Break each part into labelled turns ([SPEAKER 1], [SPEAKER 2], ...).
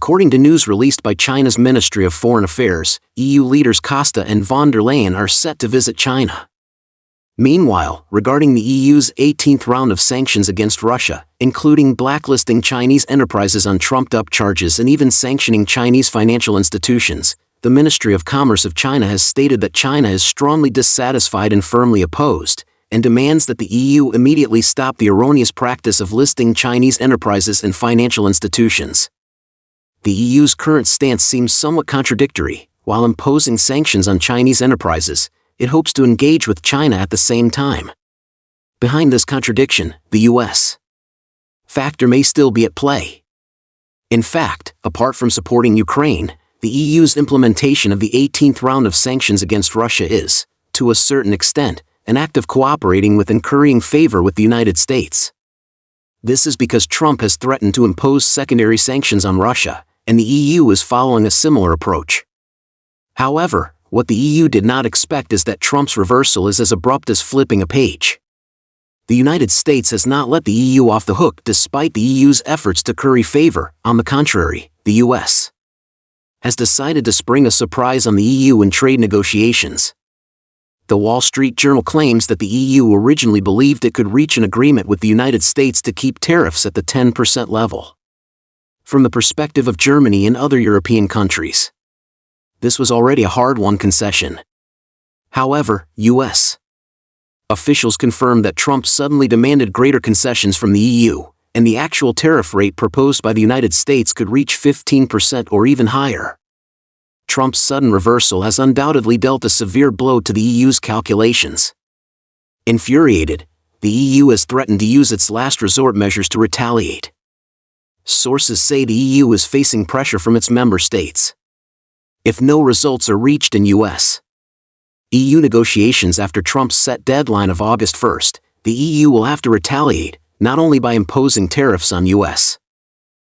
[SPEAKER 1] According to news released by China's Ministry of Foreign Affairs, EU leaders Costa and von der Leyen are set to visit China. Meanwhile, regarding the EU's 18th round of sanctions against Russia, including blacklisting Chinese enterprises on trumped-up charges and even sanctioning Chinese financial institutions, the Ministry of Commerce of China has stated that China is strongly dissatisfied and firmly opposed, and demands that the EU immediately stop the erroneous practice of listing Chinese enterprises and financial institutions. The EU's current stance seems somewhat contradictory. While imposing sanctions on Chinese enterprises, it hopes to engage with China at the same time. Behind this contradiction, the U.S. factor may still be at play. In fact, apart from supporting Ukraine, the EU's implementation of the 18th round of sanctions against Russia is, to a certain extent, an act of cooperating with and currying favor with the United States. This is because Trump has threatened to impose secondary sanctions on Russia, and the EU is following a similar approach. However, what the EU did not expect is that Trump's reversal is as abrupt as flipping a page. The United States has not let the EU off the hook despite the EU's efforts to curry favor. On the contrary, the US has decided to spring a surprise on the EU in trade negotiations. The Wall Street Journal claims that the EU originally believed it could reach an agreement with the United States to keep tariffs at the 10% level. From the perspective of Germany and other European countries, this was already a hard-won concession. However, U.S. officials confirmed that Trump suddenly demanded greater concessions from the EU, and the actual tariff rate proposed by the United States could reach 15% or even higher. Trump's sudden reversal has undoubtedly dealt a severe blow to the EU's calculations. Infuriated, the EU has threatened to use its last resort measures to retaliate. Sources say the EU is facing pressure from its member states. If no results are reached in U.S. EU negotiations after Trump's set deadline of August 1st, the EU will have to retaliate, not only by imposing tariffs on U.S.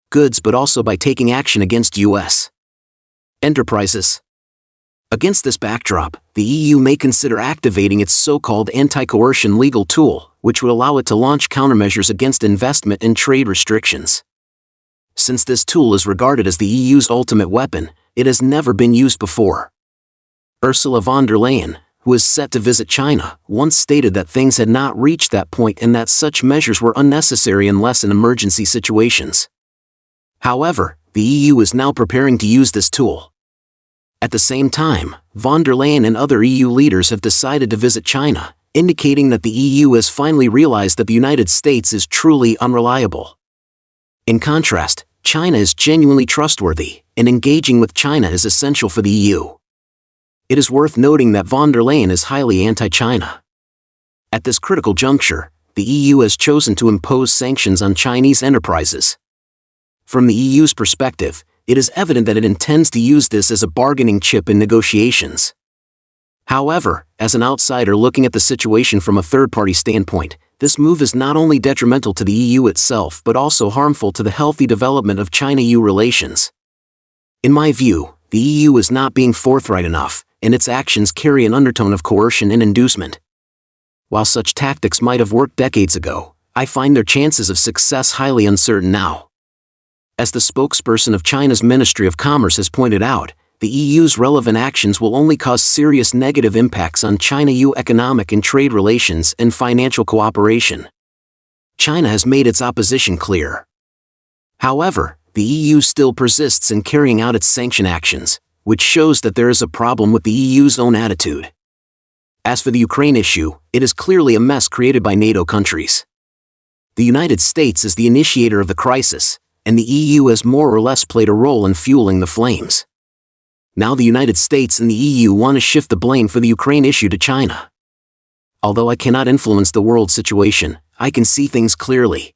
[SPEAKER 1] goods but also by taking action against U.S. enterprises. Against this backdrop, the EU may consider activating its so-called anti-coercion legal tool, which would allow it to launch countermeasures against investment and trade restrictions. Since this tool is regarded as the EU's ultimate weapon, it has never been used before. Ursula von der Leyen, who is set to visit China, once stated that things had not reached that point and that such measures were unnecessary unless in emergency situations. However, the EU is now preparing to use this tool. At the same time, von der Leyen and other EU leaders have decided to visit China, indicating that the EU has finally realized that the United States is truly unreliable. In contrast, China is genuinely trustworthy, and engaging with China is essential for the EU. It is worth noting that von der Leyen is highly anti-China. At this critical juncture, the EU has chosen to impose sanctions on Chinese enterprises. From the EU's perspective, it is evident that it intends to use this as a bargaining chip in negotiations. However, as an outsider looking at the situation from a third-party standpoint, this move is not only detrimental to the EU itself but also harmful to the healthy development of China-EU relations. In my view, the EU is not being forthright enough, and its actions carry an undertone of coercion and inducement. While such tactics might have worked decades ago, I find their chances of success highly uncertain now. As the spokesperson of China's Ministry of Commerce has pointed out, the EU's relevant actions will only cause serious negative impacts on China-EU economic and trade relations and financial cooperation. China has made its opposition clear. However, the EU still persists in carrying out its sanction actions, which shows that there is a problem with the EU's own attitude. As for the Ukraine issue, it is clearly a mess created by NATO countries. The United States is the initiator of the crisis, and the EU has more or less played a role in fueling the flames. Now the United States and the EU want to shift the blame for the Ukraine issue to China. Although I cannot influence the world situation, I can see things clearly.